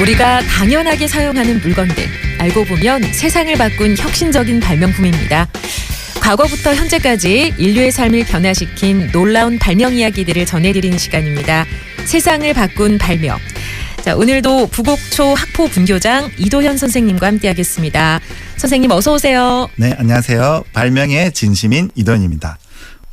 우리가 당연하게 사용하는 물건들, 알고 보면 세상을 바꾼 혁신적인 발명품입니다. 과거부터 현재까지 인류의 삶을 변화시킨 놀라운 발명 이야기들을 전해드리는 시간입니다. 세상을 바꾼 발명. 자, 오늘도 부곡초 학포 분교장 이도현 선생님과 함께하겠습니다. 선생님 어서 오세요. 네, 안녕하세요. 발명의 진심인 이도현입니다.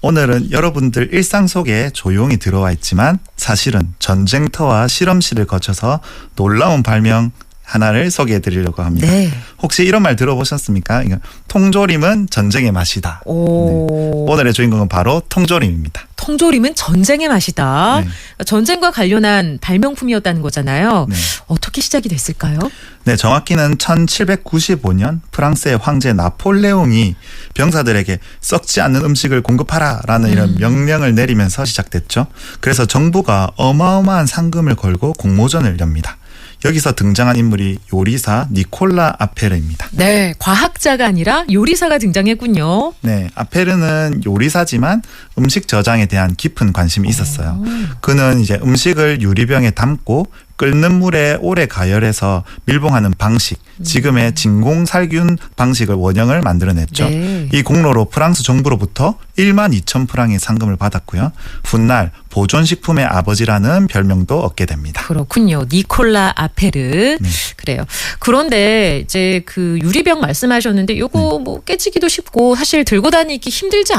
오늘은 여러분들 일상 속에 조용히 들어와 있지만 사실은 전쟁터와 실험실을 거쳐서 놀라운 발명 하나를 소개해 드리려고 합니다. 네. 혹시 이런 말 들어보셨습니까? 통조림은 전쟁의 맛이다. 네. 오늘의 주인공은 바로 통조림입니다. 통조림은 전쟁의 맛이다. 네. 전쟁과 관련한 발명품이었다는 거잖아요. 네. 어떻게 시작이 됐을까요? 네, 정확히는 1795년 프랑스의 황제 나폴레옹이 병사들에게 썩지 않는 음식을 공급하라라는 이런 명령을 내리면서 시작됐죠. 그래서 정부가 어마어마한 상금을 걸고 공모전을 엽니다. 여기서 등장한 인물이 요리사 니콜라 아페르입니다. 네, 과학자가 아니라 요리사가 등장했군요. 네, 아페르는 요리사지만 음식 저장에 대한 깊은 관심이 있었어요. 그는 이제 음식을 유리병에 담고 끓는 물에 오래 가열해서 밀봉하는 방식, 지금의 진공살균 방식을 원형을 만들어냈죠. 네. 이 공로로 프랑스 정부로부터 12,000프랑의 상금을 받았고요. 훗날 보존식품의 아버지라는 별명도 얻게 됩니다. 그렇군요. 니콜라 아페르. 네. 그래요. 그런데 이제 그 유리병 말씀하셨는데 요거 뭐 깨지기도 쉽고 사실 들고 다니기 힘들지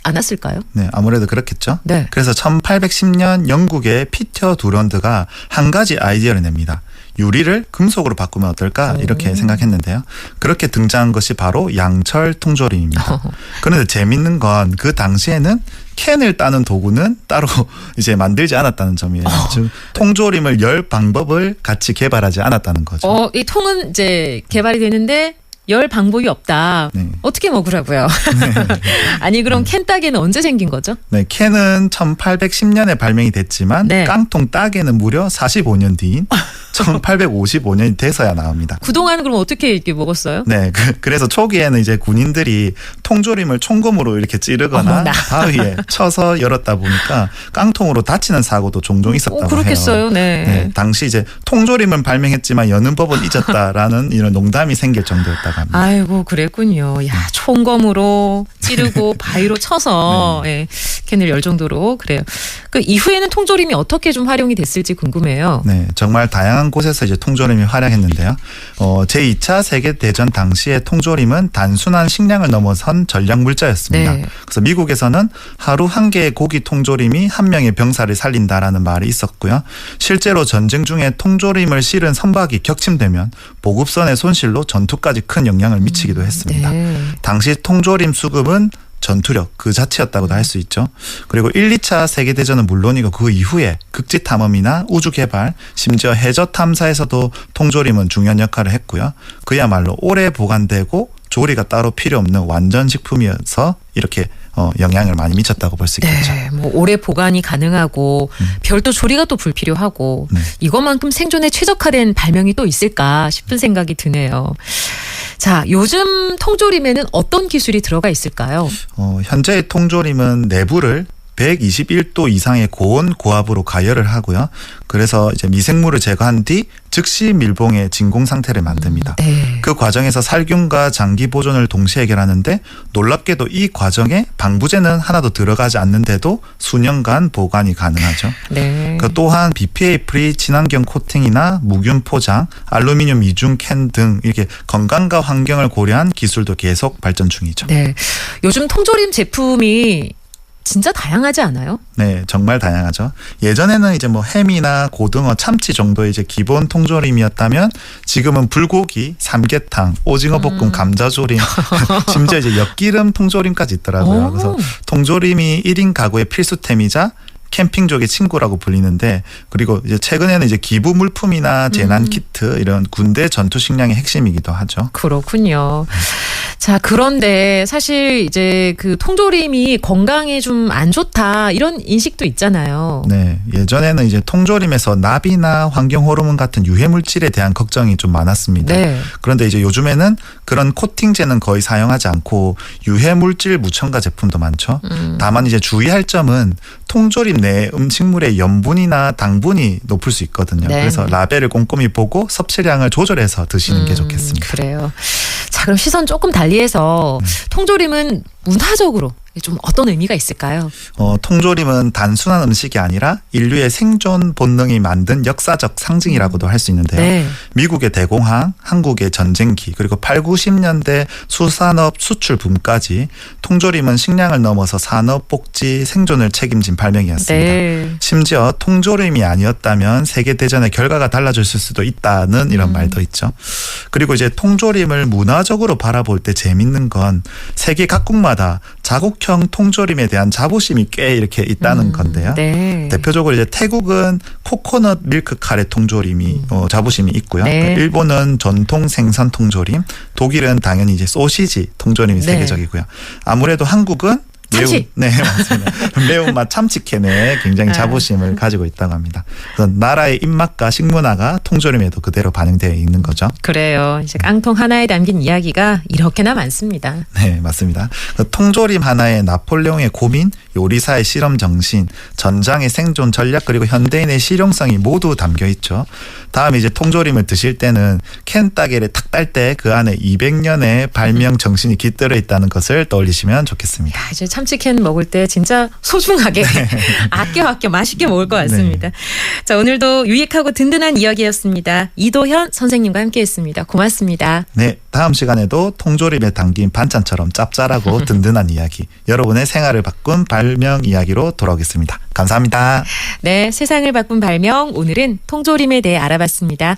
않았을까요? 네, 아무래도 그렇겠죠. 네. 그래서 1810년 영국의 피터 두런드가 한 가지 아이디어를 냅니다. 유리를 금속으로 바꾸면 어떨까 이렇게 생각했는데요. 그렇게 등장한 것이 바로 양철 통조림입니다. 그런데 재밌는 건 그 당시에는 캔을 따는 도구는 따로 이제 만들지 않았다는 점이에요. 즉 통조림을 열 방법을 같이 개발하지 않았다는 거죠. 이 통은 이제 개발이 되는데 열 방법이 없다. 네. 어떻게 먹으라고요? 아니 그럼 캔 따개는 언제 생긴 거죠? 네, 캔은 1810년에 발명이 됐지만 네. 깡통 따개는 무려 45년 뒤인 1855년이 돼서야 나옵니다. 그동안은 그럼 어떻게 이렇게 먹었어요? 네, 그래서 초기에는 이제 군인들이 통조림을 총검으로 이렇게 찌르거나 어머나. 바위에 쳐서 열었다 보니까 깡통으로 다치는 사고도 종종 있었다고 해요. 그렇겠어요. 네. 네, 당시 이제 통조림은 발명했지만 여는 법은 잊었다라는 이런 농담이 생길 정도였다고 합니다. 아이고 그랬군요. 야 총검으로 찌르고 바위로 쳐서 예, 캔을 열 정도로 그래요. 그 이후에는 통조림이 어떻게 좀 활용이 됐을지 궁금해요. 네, 정말 다양한 곳에서 이제 통조림이 활약했는데요. 제2차 세계대전 당시에 통조림은 단순한 식량을 넘어선 전략 물자였습니다. 네. 그래서 미국에서는 하루 한 개의 고기 통조림이 한 명의 병사를 살린다라는 말이 있었고요. 실제로 전쟁 중에 통조림을 실은 선박이 격침되면 보급선의 손실로 전투까지 큰 영향을 미치기도 했습니다. 네. 당시 통조림 수급은 전투력 그 자체였다고도 할 수 있죠. 그리고 1, 2차 세계대전은 물론이고 그 이후에 극지 탐험이나 우주 개발, 심지어 해저 탐사에서도 통조림은 중요한 역할을 했고요. 그야말로 오래 보관되고 조리가 따로 필요 없는 완전 식품이어서 이렇게 영향을 많이 미쳤다고 볼 수 있겠죠. 네, 뭐 오래 보관이 가능하고 별도 조리가 또 불필요하고 네. 이것만큼 생존에 최적화된 발명이 또 있을까 싶은 생각이 드네요. 자, 요즘 통조림에는 어떤 기술이 들어가 있을까요? 현재의 통조림은 내부를 121도 이상의 고온 고압으로 가열을 하고요. 그래서 이제 미생물을 제거한 뒤 즉시 밀봉의 진공 상태를 만듭니다. 네. 그 과정에서 살균과 장기 보존을 동시에 해결하는데 놀랍게도 이 과정에 방부제는 하나도 들어가지 않는데도 수년간 보관이 가능하죠. 네. 또한 BPA 프리 친환경 코팅이나 무균 포장, 알루미늄 이중 캔 등 이렇게 건강과 환경을 고려한 기술도 계속 발전 중이죠. 네. 요즘 통조림 제품이 진짜 다양하지 않아요? 네, 정말 다양하죠. 예전에는 이제 뭐 햄이나 고등어, 참치 정도의 이제 기본 통조림이었다면 지금은 불고기, 삼계탕, 오징어 볶음, 감자조림, 심지어 이제 엿기름 통조림까지 있더라고요. 그래서 통조림이 1인 가구의 필수템이자 캠핑족의 친구라고 불리는데, 그리고 이제 최근에는 이제 기부 물품이나 재난 키트 이런 군대 전투 식량의 핵심이기도 하죠. 그렇군요. 자, 자, 그런데 사실 이제 그 통조림이 건강에 좀 안 좋다 이런 인식도 있잖아요. 네, 예전에는 이제 통조림에서 납이나 환경 호르몬 같은 유해 물질에 대한 걱정이 좀 많았습니다. 네. 그런데 이제 요즘에는 그런 코팅제는 거의 사용하지 않고 유해 물질 무첨가 제품도 많죠. 다만 이제 주의할 점은 통조림 내 음식물의 염분이나 당분이 높을 수 있거든요. 네. 그래서 라벨을 꼼꼼히 보고 섭취량을 조절해서 드시는 게 좋겠습니다. 그래요. 자, 그럼 시선 조금 달리해서 통조림은 문화적으로 좀 어떤 의미가 있을까요? 통조림은 단순한 음식이 아니라 인류의 생존 본능이 만든 역사적 상징이라고도 할 수 있는데요. 네. 미국의 대공황, 한국의 전쟁기, 그리고 8, 90년대 수산업 수출 붐까지 통조림은 식량을 넘어서 산업, 복지, 생존을 책임진 발명이었습니다. 네. 심지어 통조림이 아니었다면 세계대전의 결과가 달라졌을 수도 있다는 이런 말도 있죠. 그리고 이제 통조림을 문화적으로 바라볼 때 재밌는 건 세계 각국마다 자국형 통조림에 대한 자부심이 꽤 이렇게 있다는 건데요. 네. 대표적으로 이제 태국은 코코넛 밀크 카레 통조림이 자부심이 있고요. 네. 일본은 전통 생선 통조림, 독일은 당연히 이제 소시지 통조림이 네. 세계적이고요. 아무래도 한국은 참치. 네, 맞습니다. 매운맛 참치캔에 굉장히 자부심을 가지고 있다고 합니다. 그래서 나라의 입맛과 식문화가 통조림에도 그대로 반영되어 있는 거죠. 그래요. 이제 깡통 하나에 담긴 이야기가 이렇게나 많습니다. 네, 맞습니다. 통조림 하나에 나폴레옹의 고민, 요리사의 실험 정신, 전장의 생존 전략, 그리고 현대인의 실용성이 모두 담겨 있죠. 다음에 이제 통조림을 드실 때는 캔 따개를 탁 딸 때 그 안에 200년의 발명 정신이 깃들어 있다는 것을 떠올리시면 좋겠습니다. 야, 이제 참치캔 먹을 때 진짜 소중하게 아껴 맛있게 먹을 것 같습니다. 자, 오늘도 유익하고 든든한 이야기였습니다. 이도현 선생님과 함께했습니다. 고맙습니다. 네, 다음 시간에도 통조림에 담긴 반찬처럼 짭짤하고 든든한 이야기, 여러분의 생활을 바꾼 발명 이야기로 돌아오겠습니다. 감사합니다. 네, 세상을 바꾼 발명, 오늘은 통조림에 대해 알아봤습니다.